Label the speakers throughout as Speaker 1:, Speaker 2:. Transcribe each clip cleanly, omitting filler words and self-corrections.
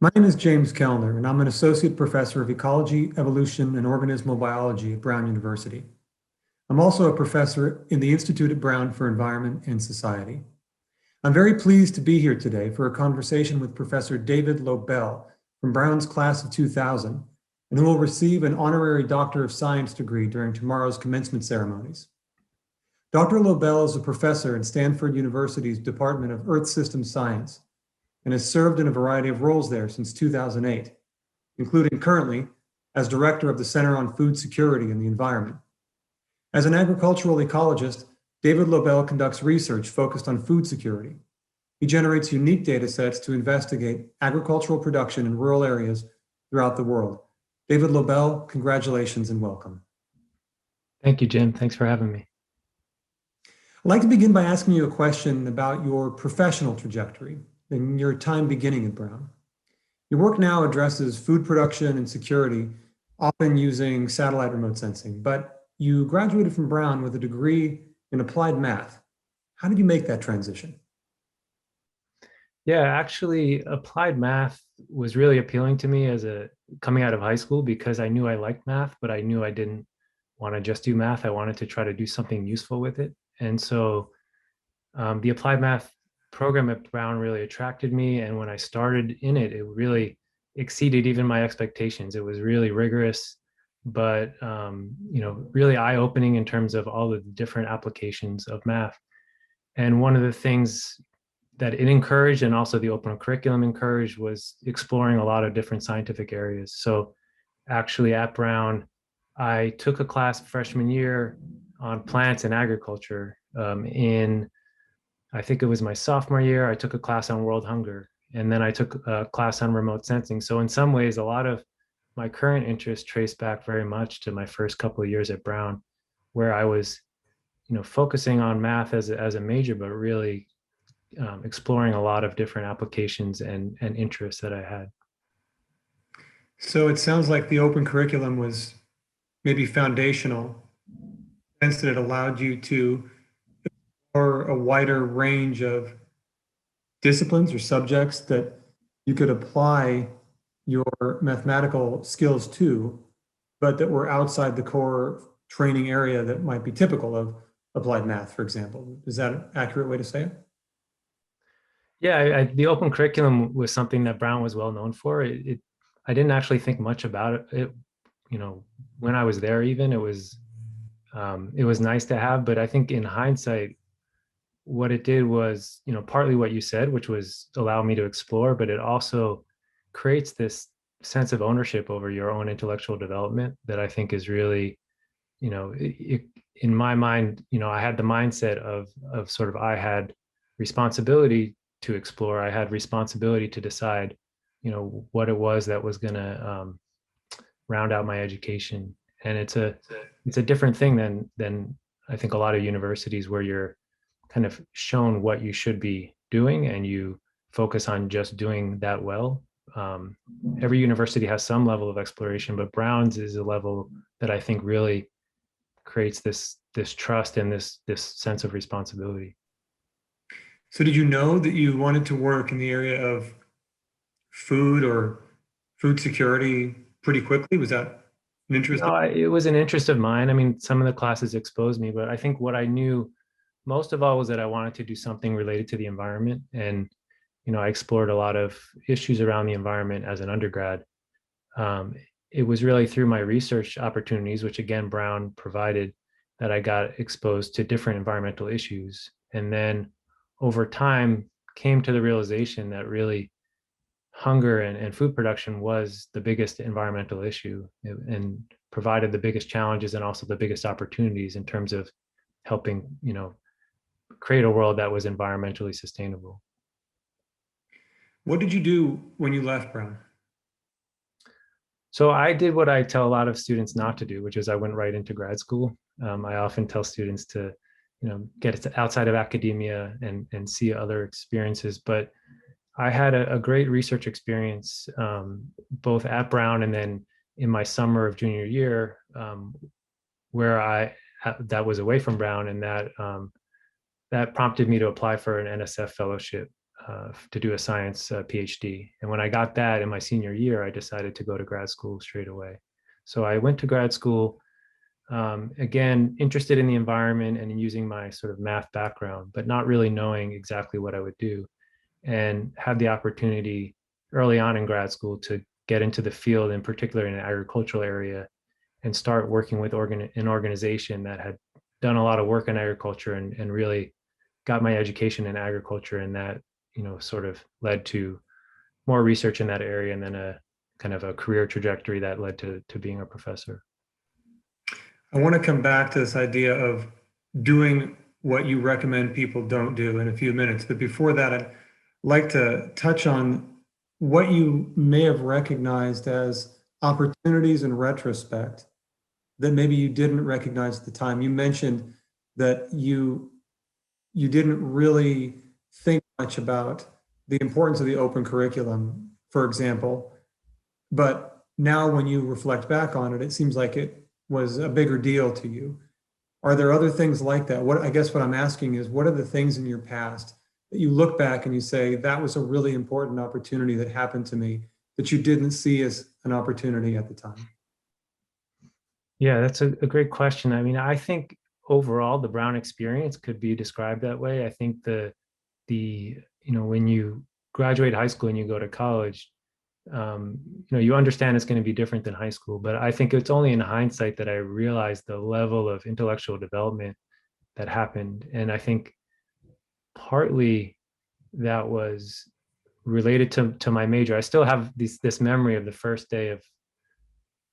Speaker 1: My name is James Kellner, and I'm an associate professor of ecology, evolution, and organismal biology at Brown University. I'm also a professor in the Institute at Brown for Environment and Society. I'm very pleased to be here today for a conversation with Professor David Lobell from Brown's class of 2000, and who will receive an honorary Doctor of Science degree during tomorrow's commencement ceremonies. Dr. Lobell is a professor in Stanford University's Department of Earth System Science and has served in a variety of roles there since 2008, including currently as director of the Center on Food Security and the Environment. As an agricultural ecologist, David Lobell conducts research focused on food security. He generates unique data sets to investigate agricultural production in rural areas throughout the world. David Lobell, congratulations and welcome.
Speaker 2: Thank you, Jim. Thanks for having me.
Speaker 1: I'd like to begin by asking you a question about your professional trajectory and your time beginning at Brown. Your work now addresses food production and security, often using satellite remote sensing, but you graduated from Brown with a degree in applied math. How did you make that transition?
Speaker 2: Yeah, actually, applied math was really appealing to me as a coming out of high school because I knew I liked math, but I knew I didn't want to just do math. I wanted to try to do something useful with it. And so the applied math program at Brown really attracted me. And when I started in it, it really exceeded even my expectations. It was really rigorous, but really eye-opening in terms of all the different applications of math. And one of the things that it encouraged, and also the open curriculum encouraged, was exploring a lot of different scientific areas. So actually at Brown, I took a class freshman year on plants and agriculture. I think it was my sophomore year, I took a class on world hunger, and then I took a class on remote sensing. So in some ways, a lot of my current interests trace back very much to my first couple of years at Brown, where I was, focusing on math as a major, but really exploring a lot of different applications and interests that I had.
Speaker 1: So it sounds like the open curriculum was maybe foundational, in the sense that it allowed you to explore a wider range of disciplines or subjects that you could apply your mathematical skills to, but that were outside the core training area that might be typical of applied math, for example. Is that an accurate way to say it?
Speaker 2: Yeah, the open curriculum was something that Brown was well known for. I didn't actually think much about it. When I was there, even it was nice to have. But I think in hindsight, what it did was, partly what you said, which was allow me to explore, but it also creates this sense of ownership over your own intellectual development that I think is really, in my mind, I had the mindset of sort of, I had responsibility to explore. I had responsibility to decide, what it was that was going to round out my education. And it's a different thing than I think a lot of universities, where you're kind of shown what you should be doing and you focus on just doing that well. Every university has some level of exploration, but Brown's is a level that I think really creates this trust and this sense of responsibility.
Speaker 1: So did you know that you wanted to work in the area of food or food security pretty quickly? Was that an interest?
Speaker 2: It was an interest of mine. I mean, some of the classes exposed me, but I think what I knew most of all was that I wanted to do something related to the environment. And, I explored a lot of issues around the environment as an undergrad. It was really through my research opportunities, which again, Brown provided, that I got exposed to different environmental issues. And then over time came to the realization that really hunger and food production was the biggest environmental issue, and provided the biggest challenges and also the biggest opportunities in terms of helping, create a world that was environmentally sustainable.
Speaker 1: What did you do when you left Brown?
Speaker 2: So I did what I tell a lot of students not to do, which is I went right into grad school. I often tell students to, get outside of academia and see other experiences. But I had a great research experience, both at Brown and then in my summer of junior year, where that was away from Brown, and that prompted me to apply for an NSF fellowship to do a science PhD. And when I got that in my senior year, I decided to go to grad school straight away. So I went to grad school, again, interested in the environment and in using my sort of math background, but not really knowing exactly what I would do. And had the opportunity early on in grad school to get into the field, in particular in an agricultural area, and start working with an organization that had done a lot of work in agriculture and really got my education in agriculture. And that, sort of led to more research in that area, and then a kind of a career trajectory that led to being a professor.
Speaker 1: I want to come back to this idea of doing what you recommend people don't do in a few minutes. But before that, I'd like to touch on what you may have recognized as opportunities in retrospect that maybe you didn't recognize at the time. You mentioned that you didn't really think much about the importance of the open curriculum, for example. But now when you reflect back on it, it seems like it was a bigger deal to you. Are there other things like that? I guess what I'm asking is, what are the things in your past that you look back and you say, that was a really important opportunity that happened to me that you didn't see as an opportunity at the time?
Speaker 2: Yeah, that's a great question. I mean, I think overall the Brown experience could be described that way. I think when you graduate high school and you go to college, you understand it's going to be different than high school, but I think it's only in hindsight that I realized the level of intellectual development that happened. And I think partly that was related to my major. I still have this memory of the first day of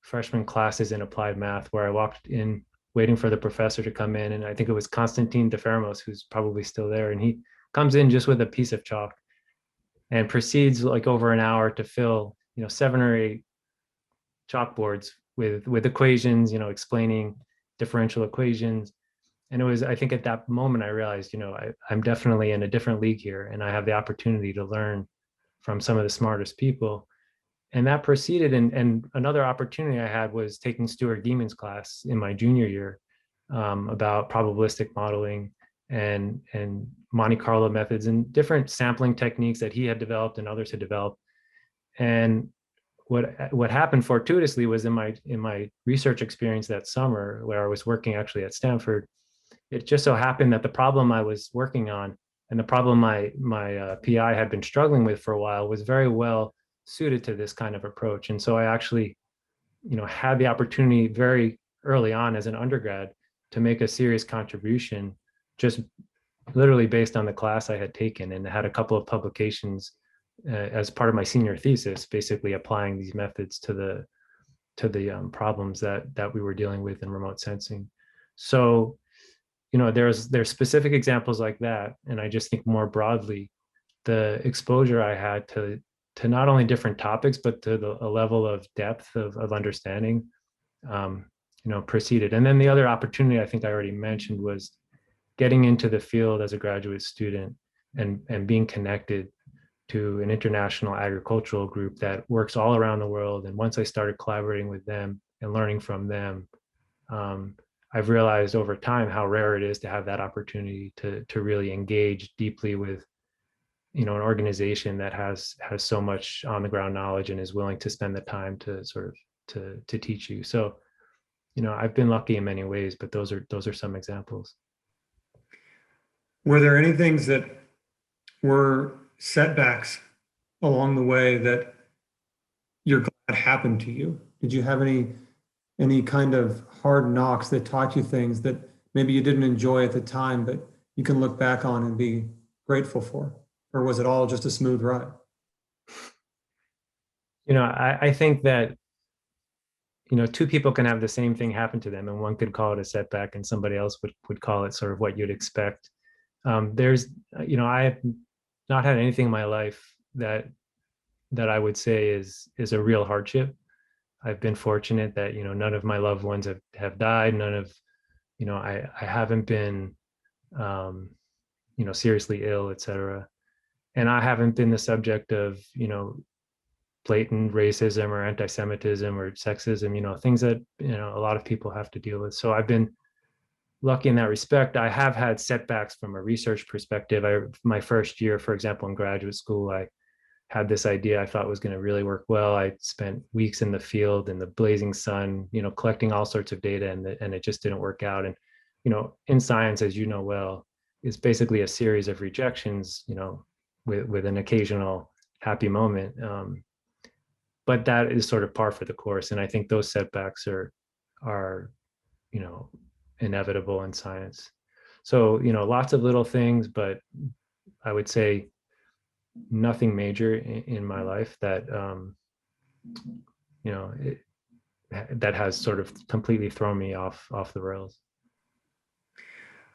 Speaker 2: freshman classes in applied math, where I walked in waiting for the professor to come in. And I think it was Constantine DeFermos, who's probably still there. And he comes in just with a piece of chalk and proceeds like over an hour to fill, 7 or 8 chalkboards with equations, explaining differential equations. And it was, I think at that moment, I realized, I'm definitely in a different league here, and I have the opportunity to learn from some of the smartest people. And that proceeded. And another opportunity I had was taking Stuart Gehman's class in my junior year, about probabilistic modeling and Monte Carlo methods and different sampling techniques that he had developed and others had developed. And what happened fortuitously was in my research experience that summer, where I was working actually at Stanford, it just so happened that the problem I was working on and the problem my PI had been struggling with for a while was very well suited to this kind of approach. And so I actually, had the opportunity very early on as an undergrad to make a serious contribution, just literally based on the class I had taken, and had a couple of publications as part of my senior thesis, basically applying these methods to the problems that we were dealing with in remote sensing. So, there's specific examples like that. And I just think more broadly, the exposure I had to not only different topics, but to a level of depth of understanding, proceeded. And then the other opportunity I think I already mentioned was getting into the field as a graduate student and being connected to an international agricultural group that works all around the world. And once I started collaborating with them and learning from them, I've realized over time how rare it is to have that opportunity to really engage deeply with, an organization that has so much on the ground knowledge and is willing to spend the time to sort of to teach you. So, I've been lucky in many ways, but those are some examples.
Speaker 1: Were there any things that were setbacks along the way that you're glad happened to you? Did you have any kind of hard knocks that taught you things that maybe you didn't enjoy at the time, but you can look back on and be grateful for? Or was it all just a smooth ride?
Speaker 2: I think that, two people can have the same thing happen to them, and one could call it a setback and somebody else would call it sort of what you'd expect. I have not had anything in my life that I would say is a real hardship. I've been fortunate that, none of my loved ones have died. None of, I haven't been, seriously ill, et cetera. And I haven't been the subject of, blatant racism or anti-Semitism or sexism, things that, a lot of people have to deal with. So I've been lucky in that respect. I have had setbacks from a research perspective. My first year, for example, in graduate school, I had this idea I thought was going to really work well. I spent weeks in the field in the blazing sun, collecting all sorts of data, and it just didn't work out. And in science, as you know well, it's basically a series of rejections, with an occasional happy moment. But that is sort of par for the course, and I think those setbacks are you know inevitable in science. So lots of little things, but I would say nothing major in my life that it, that has sort of completely thrown me off the rails.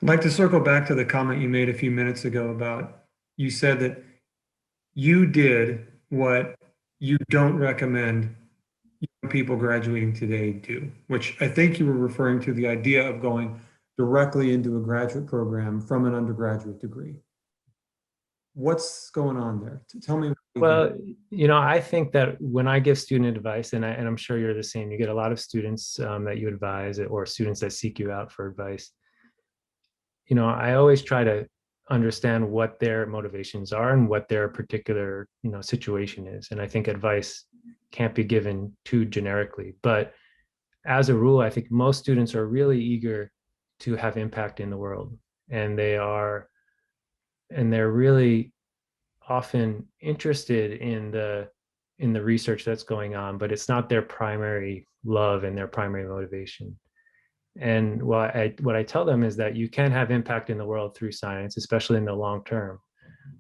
Speaker 1: I'd like to circle back to the comment you made a few minutes ago about, you said that you did what you don't recommend young people graduating today do, which I think you were referring to the idea of going directly into a graduate program from an undergraduate degree. What's going on there? Tell me.
Speaker 2: Well, I think that when I give student advice, and I'm sure you're the same, you get a lot of students that you advise, or students that seek you out for advice. I always try to understand what their motivations are and what their particular, situation is. And I think advice can't be given too generically. But as a rule, I think most students are really eager to have impact in the world. And they're really often interested in the research that's going on, but it's not their primary love and their primary motivation. And what I tell them is that you can have impact in the world through science, especially in the long term.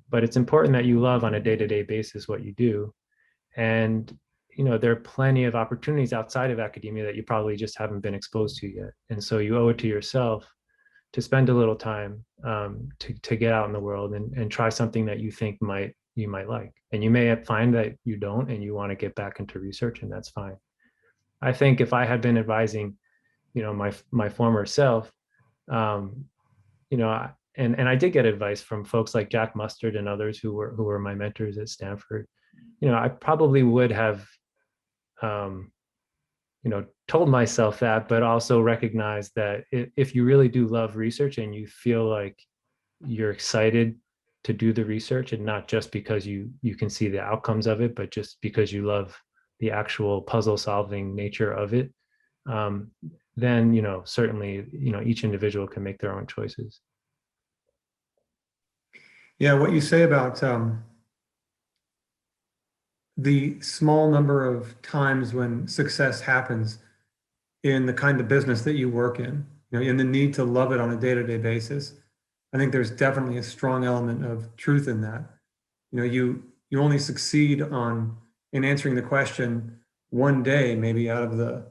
Speaker 2: But it's important that you love on a day-to-day basis what you do. And there are plenty of opportunities outside of academia that you probably just haven't been exposed to yet. And so you owe it to yourself to spend a little time to get out in the world and try something that you think you might like. And you may find that you don't, and you want to get back into research, and that's fine. I think if I had been advising my former self, and I did get advice from folks like Jack Mustard and others who were my mentors at Stanford. I probably would have told myself that, but also recognized that if you really do love research and you feel like you're excited to do the research, and not just because you can see the outcomes of it, but just because you love the actual puzzle solving nature of it, then certainly each individual can make their own choices.
Speaker 1: Yeah, what you say about the small number of times when success happens in the kind of business that you work in the need to love it on a day-to-day basis. I think there's definitely a strong element of truth in that. You only succeed in answering the question one day, maybe out of the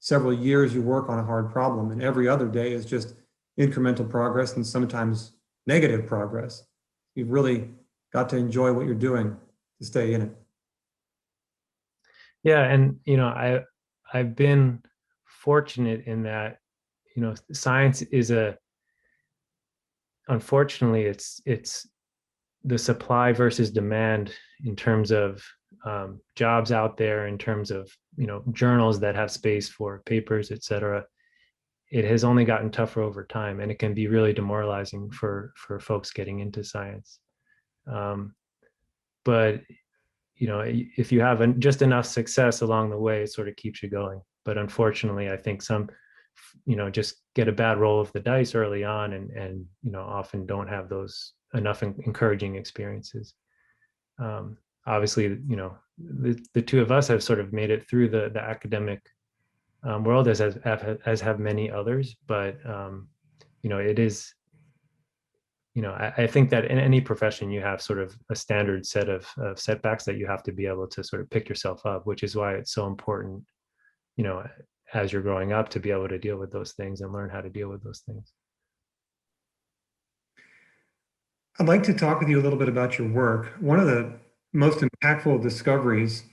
Speaker 1: several years you work on a hard problem, and every other day is just incremental progress and sometimes negative progress. You've really got to enjoy what you're doing to stay in it.
Speaker 2: Yeah, and I've been fortunate in that science is unfortunately it's the supply versus demand in terms of jobs out there, in terms of journals that have space for papers, etc. It has only gotten tougher over time, and it can be really demoralizing for folks getting into science. But if you have just enough success along the way, it sort of keeps you going. But unfortunately, I think some just get a bad roll of the dice early on, and often don't have those enough encouraging experiences. Obviously, the two of us have sort of made it through the academic world, as have many others. But it is, I think that in any profession you have sort of a standard set of setbacks that you have to be able to sort of pick yourself up, which is why it's so important, as you're growing up, to be able to deal with those things and learn how to deal with those things.
Speaker 1: I'd like to talk with you a little bit about your work. One of the most impactful discoveries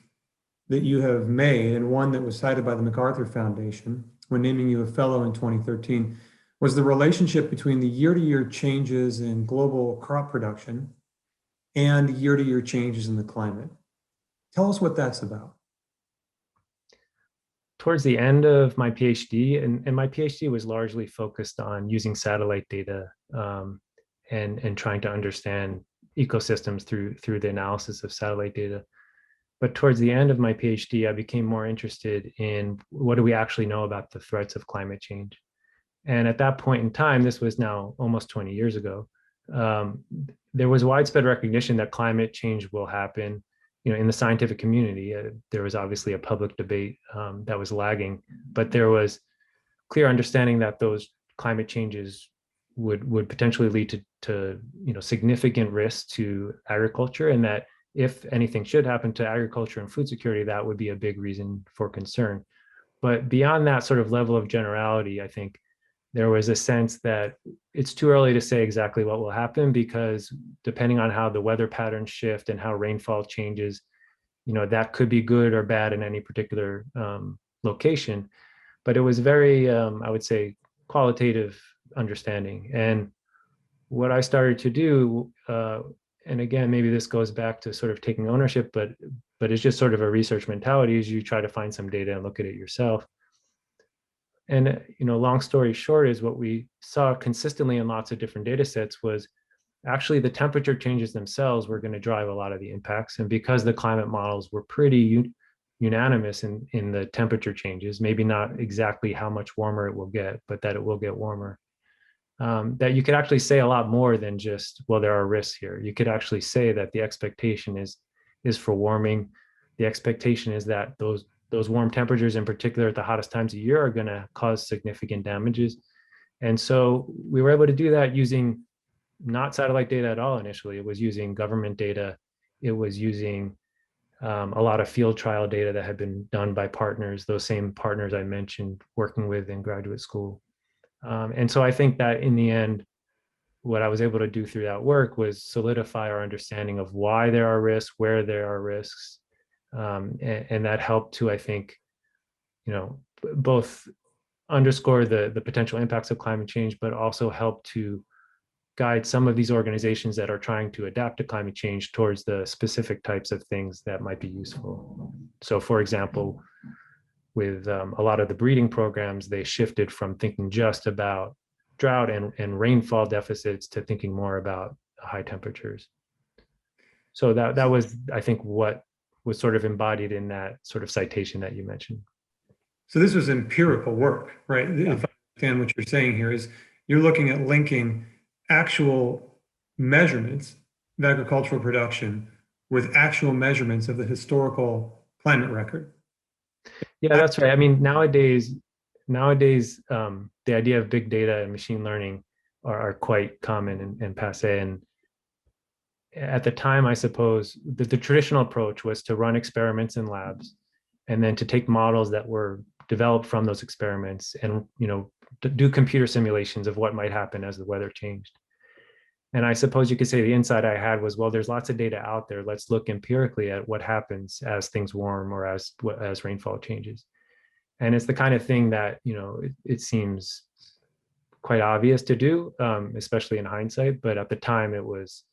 Speaker 1: that you have made, and one that was cited by the MacArthur Foundation when naming you a fellow in 2013, was the relationship between the year-to-year changes in global crop production and year-to-year changes in the climate. Tell us what that's about.
Speaker 2: towards the end of my PhD, and my PhD was largely focused on using satellite data and trying to understand ecosystems through the analysis of satellite data. But towards the end of my PhD, I became more interested in what do we actually know about the threats of climate change. And at that point in time, this was now almost 20 years ago, um, there was widespread recognition that climate change will happen. In the scientific community, there was obviously a public debate that was lagging, but there was clear understanding that those climate changes would potentially lead to significant risks to agriculture, and that if anything should happen to agriculture and food security, that would be a big reason for concern. But beyond that sort of level of generality, I think there was a sense that it's too early to say exactly what will happen, because depending on how the weather patterns shift and how rainfall changes, that could be good or bad in any particular location. But it was very, I would say, qualitative understanding. And what I started to do, and again, maybe this goes back to sort of taking ownership, but it's just sort of a research mentality, is you try to find some data and look at it yourself. And long story short, is what we saw consistently in lots of different data sets was actually the temperature changes themselves were going to drive a lot of the impacts. And because the climate models were pretty unanimous in the temperature changes, maybe not exactly how much warmer it will get, but that it will get warmer, that you could actually say a lot more than just, well, there are risks here. You could actually say that the expectation is for warming. The expectation is that those warm temperatures, in particular at the hottest times of year, are going to cause significant damages. And so we were able to do that using not satellite data at all initially. It was using government data. It was using a lot of field trial data that had been done by partners, those same partners I mentioned working with in graduate school. And so I think that in the end, what I was able to do through that work was solidify our understanding of why there are risks, where there are risks, and that helped to, I think, both underscore the potential impacts of climate change, but also help to guide some of these organizations that are trying to adapt to climate change towards the specific types of things that might be useful. So, for example, with a lot of the breeding programs, they shifted from thinking just about drought and rainfall deficits to thinking more about high temperatures. So that was, I think, what was sort of embodied in that sort of citation that you mentioned.
Speaker 1: So this was empirical work, right?
Speaker 2: Yeah.
Speaker 1: If I understand what you're saying here, is you're looking at linking actual measurements of agricultural production with actual measurements of the historical climate record.
Speaker 2: Yeah, that's right. I mean, nowadays, the idea of big data and machine learning are quite common and passe. And at the time, I suppose the traditional approach was to run experiments in labs, and then to take models that were developed from those experiments and to do computer simulations of what might happen as the weather changed. And I suppose you could say the insight I had was, well, there's lots of data out there. Let's look empirically at what happens as things warm or as rainfall changes. And it's the kind of thing that it seems quite obvious to do, especially in hindsight. But at the time, it was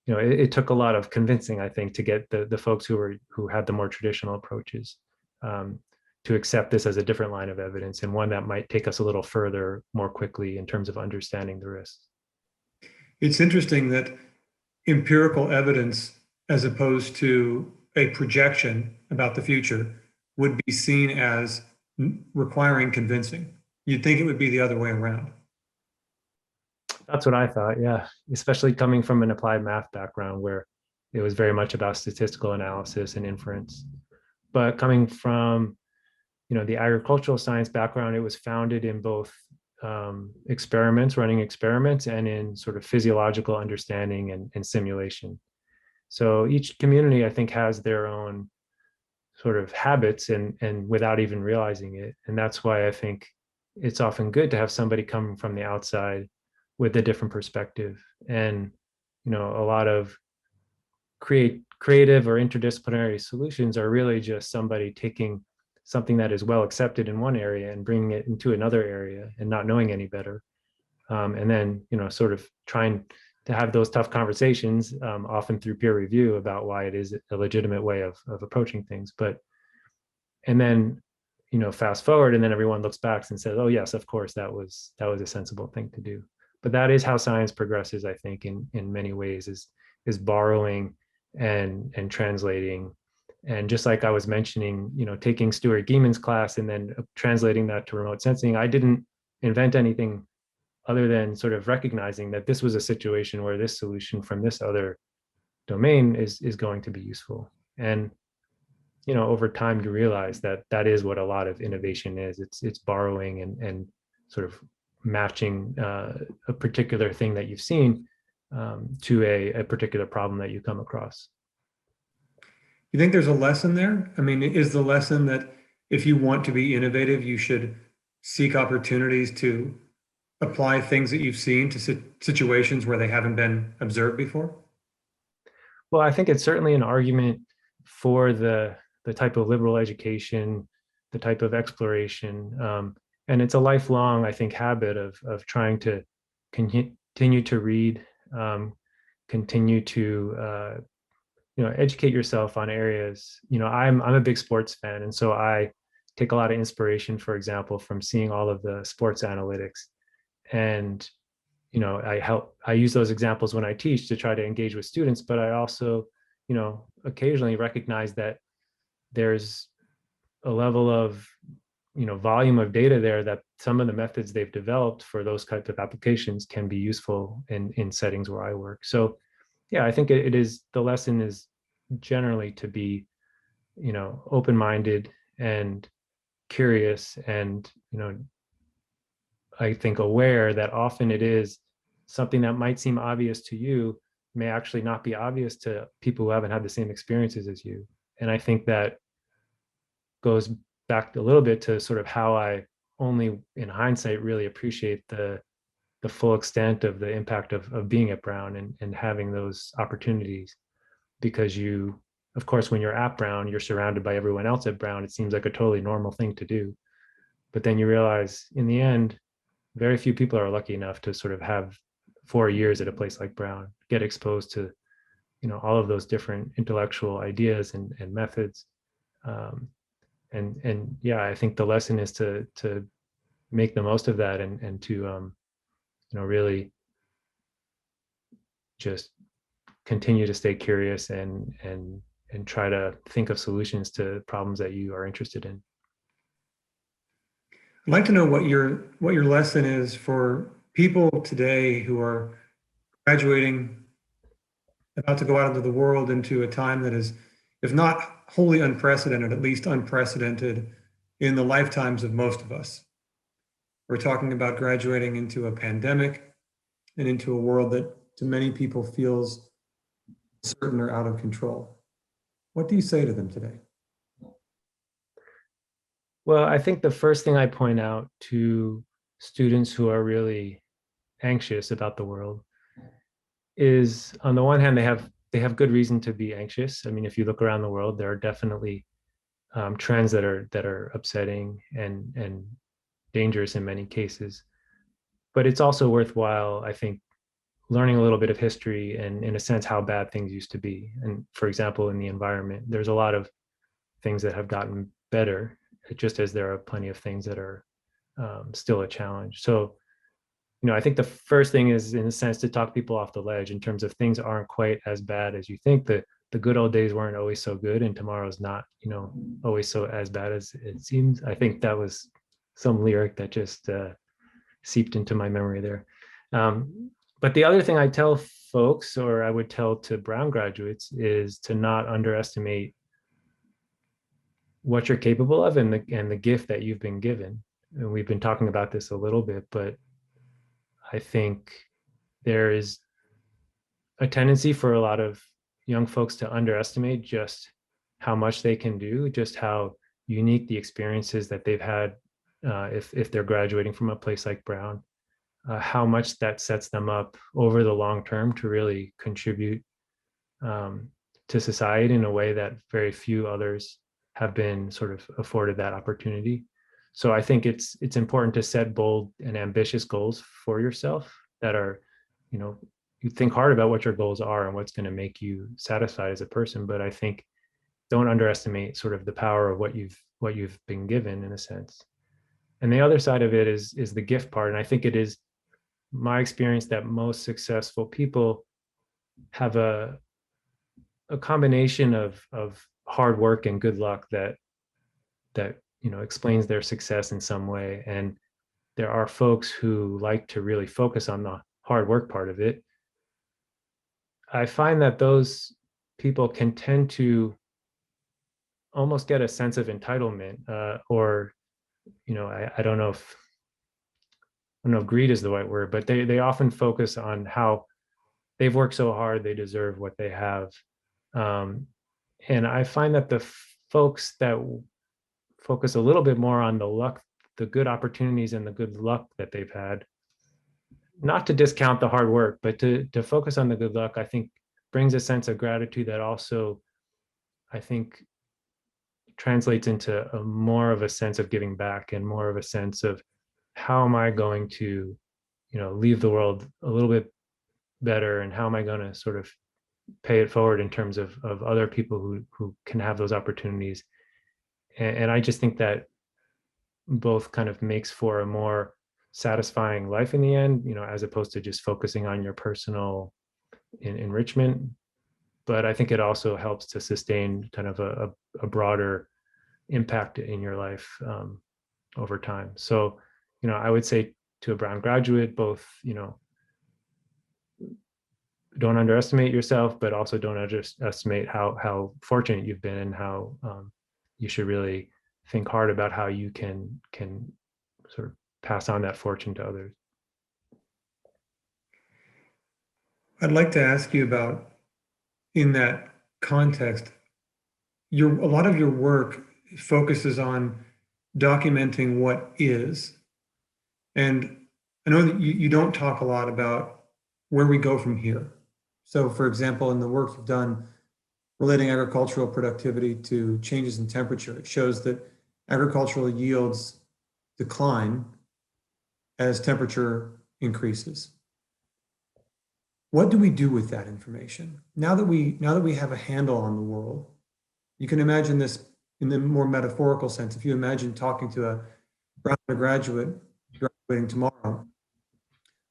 Speaker 2: it took a lot of convincing, I think, to get the folks who had the more traditional approaches to accept this as a different line of evidence, and one that might take us a little further more quickly in terms of understanding the risks.
Speaker 1: It's interesting that empirical evidence, as opposed to a projection about the future, would be seen as requiring convincing. You'd think it would be the other way around.
Speaker 2: That's what I thought, yeah, especially coming from an applied math background where it was very much about statistical analysis and inference. But coming from the agricultural science background, it was founded in both running experiments, and in sort of physiological understanding and simulation. So each community, I think, has their own sort of habits and without even realizing it. And that's why I think it's often good to have somebody come from the outside with a different perspective. And a lot of creative or interdisciplinary solutions are really just somebody taking something that is well accepted in one area and bringing it into another area and not knowing any better. And then, sort of trying to have those tough conversations, often through peer review, about why it is a legitimate way of approaching things. And then, fast forward, and then everyone looks back and says, oh yes, of course, that was a sensible thing to do. But that is how science progresses, I think, in many ways, is borrowing and translating. And just like I was mentioning, taking Stuart Gehman's class and then translating that to remote sensing, I didn't invent anything other than sort of recognizing that this was a situation where this solution from this other domain is going to be useful. And over time you realize that that is what a lot of innovation is. It's borrowing and sort of matching a particular thing that you've seen to a particular problem that you come across.
Speaker 1: You think there's a lesson there? I mean, is the lesson that if you want to be innovative, you should seek opportunities to apply things that you've seen to situations where they haven't been observed before?
Speaker 2: Well, I think it's certainly an argument for the type of liberal education, the type of exploration, and it's a lifelong, I think, habit of trying to continue to read, continue to educate yourself on areas. I'm a big sports fan, and so I take a lot of inspiration, for example, from seeing all of the sports analytics. And I use those examples when I teach to try to engage with students, but I also occasionally recognize that there's a level of volume of data there that some of the methods they've developed for those types of applications can be useful in settings where I work. So yeah, I think it is, the lesson is generally to be open-minded and curious, and I think aware that often it is something that might seem obvious to you may actually not be obvious to people who haven't had the same experiences as you. And I think that goes back a little bit to sort of how I only in hindsight really appreciate the full extent of the impact of being at Brown and having those opportunities. Because of course, when you're at Brown, you're surrounded by everyone else at Brown. It seems like a totally normal thing to do. But then you realize in the end, very few people are lucky enough to sort of have 4 years at a place like Brown, get exposed to, all of those different intellectual ideas and methods. And yeah, I think the lesson is to make the most of that and to really just continue to stay curious and try to think of solutions to problems that you are interested in.
Speaker 1: I'd like to know what your lesson is for people today who are graduating, about to go out into the world, into a time that is, if not wholly unprecedented, at least unprecedented in the lifetimes of most of us. We're talking about graduating into a pandemic and into a world that to many people feels uncertain or out of control. What do you say to them today?
Speaker 2: Well, I think the first thing I point out to students who are really anxious about the world is, on the one hand, they have good reason to be anxious. I mean, if you look around the world, there are definitely trends that are upsetting and dangerous in many cases. But it's also worthwhile, I think, learning a little bit of history and, in a sense, how bad things used to be. And for example, in the environment, there's a lot of things that have gotten better, just as there are plenty of things that are still a challenge. So, I think the first thing is, in a sense, to talk people off the ledge in terms of things aren't quite as bad as you think. That the good old days weren't always so good, and tomorrow's not, always so as bad as it seems. I think that was some lyric that just seeped into my memory there. But the other thing I tell folks, or I would tell to Brown graduates, is to not underestimate what you're capable of and the gift that you've been given. And we've been talking about this a little bit, but I think there is a tendency for a lot of young folks to underestimate just how much they can do, just how unique the experiences that they've had if they're graduating from a place like Brown, how much that sets them up over the long term to really contribute to society in a way that very few others have been sort of afforded that opportunity. So I think it's important to set bold and ambitious goals for yourself that are, you think hard about what your goals are and what's going to make you satisfied as a person. But I think don't underestimate sort of the power of what you've been given in a sense. And the other side of it is the gift part. And I think it is my experience that most successful people have a combination of hard work and good luck that explains their success in some way. And there are folks who like to really focus on the hard work part of it. I find that those people can tend to almost get a sense of entitlement, or I don't know if greed is the right word, but they often focus on how they've worked so hard, they deserve what they have. Um, and I find that the folks that focus a little bit more on the luck, the good opportunities and the good luck that they've had, not to discount the hard work, but to focus on the good luck, I think brings a sense of gratitude that also, I think, translates into a more of a sense of giving back and more of a sense of how am I going to, leave the world a little bit better, and how am I going to sort of pay it forward in terms of other people who can have those opportunities. And I just think that both kind of makes for a more satisfying life in the end, as opposed to just focusing on your personal enrichment. But I think it also helps to sustain kind of a broader impact in your life over time. So, I would say to a Brown graduate, both, don't underestimate yourself, but also don't underestimate how fortunate you've been, and how you should really think hard about how you can sort of pass on that fortune to others.
Speaker 1: I'd like to ask you about, in that context, a lot of your work focuses on documenting what is. And I know that you don't talk a lot about where we go from here. So, for example, in the work you've done relating agricultural productivity to changes in temperature, it shows that agricultural yields decline as temperature increases. What do we do with that information? Now that we have a handle on the world, you can imagine this in the more metaphorical sense. If you imagine talking to a Brown graduate graduating tomorrow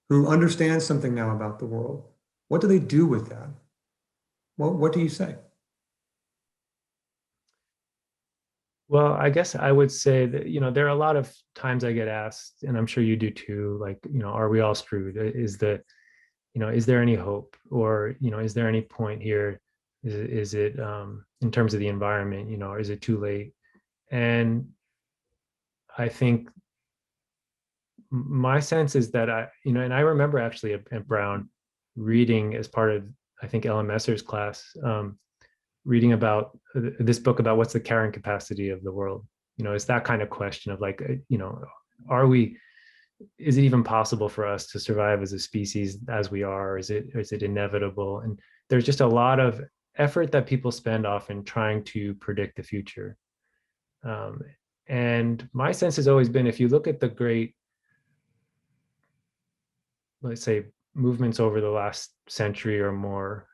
Speaker 1: who understands something now about the world, what do they do with that? What do you say?
Speaker 2: Well, I guess I would say that, there are a lot of times I get asked, and I'm sure you do too, like, are we all screwed? Is there any hope? Or, is there any point here? Is it in terms of the environment, is it too late? And I think my sense is that and I remember actually at Brown reading as part of, I think, Ellen Messer's class, reading about this book about what's the carrying capacity of the world. It's that kind of question of like, is it even possible for us to survive as a species as we are? Is it inevitable? And there's just a lot of effort that people spend often trying to predict the future. And my sense has always been, if you look at the great, let's say, movements over the last century or more,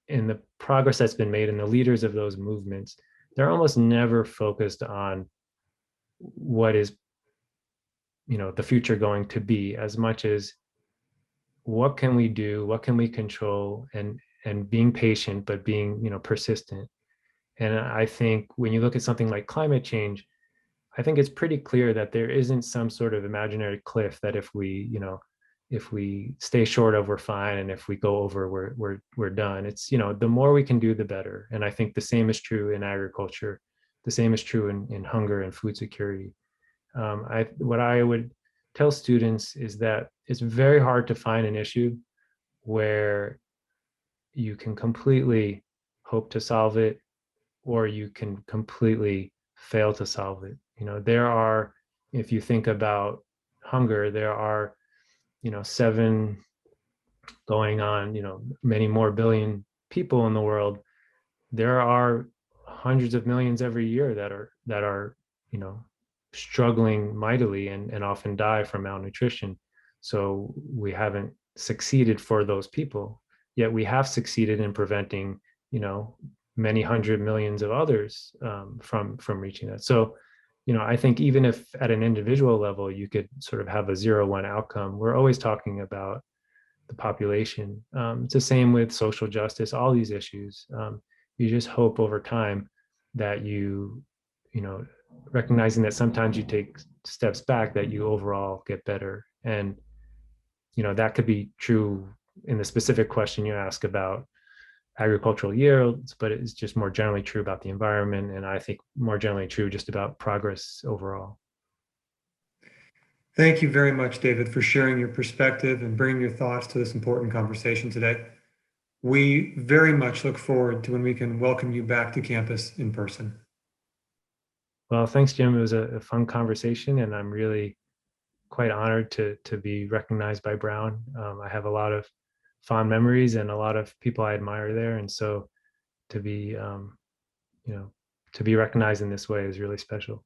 Speaker 2: in the progress that's been made and the leaders of those movements, they're almost never focused on what is, the future going to be, as much as what can we do, what can we control, and being patient, but being, persistent. And I think when you look at something like climate change, I think it's pretty clear that there isn't some sort of imaginary cliff that if we stay short of, we're fine, and if we go over, we're done. It's, the more we can do, the better. And I think the same is true in agriculture. The same is true in hunger and food security. What I would tell students is that it's very hard to find an issue where you can completely hope to solve it, or you can completely fail to solve it. There are, if you think about hunger, there are, 7 going on, many more billion people in the world. There are hundreds of millions every year that are, struggling mightily and often die from malnutrition. So we haven't succeeded for those people, yet we have succeeded in preventing, many hundred millions of others from reaching that. So, I think even if at an individual level you could sort of have a 0-1 outcome, we're always talking about the population. It's the same with social justice, all these issues. You just hope over time that you know, recognizing that sometimes you take steps back, that you overall get better. And, that could be true in the specific question you ask about agricultural yields, but it's just more generally true about the environment. And I think more generally true just about progress overall.
Speaker 1: Thank you very much, David, for sharing your perspective and bringing your thoughts to this important conversation today. We very much look forward to when we can welcome you back to campus in person.
Speaker 2: Well, thanks, Jim. It was a fun conversation, and I'm really quite honored to be recognized by Brown. I have a lot of fond memories and a lot of people I admire there, and so to be, to be recognized in this way is really special.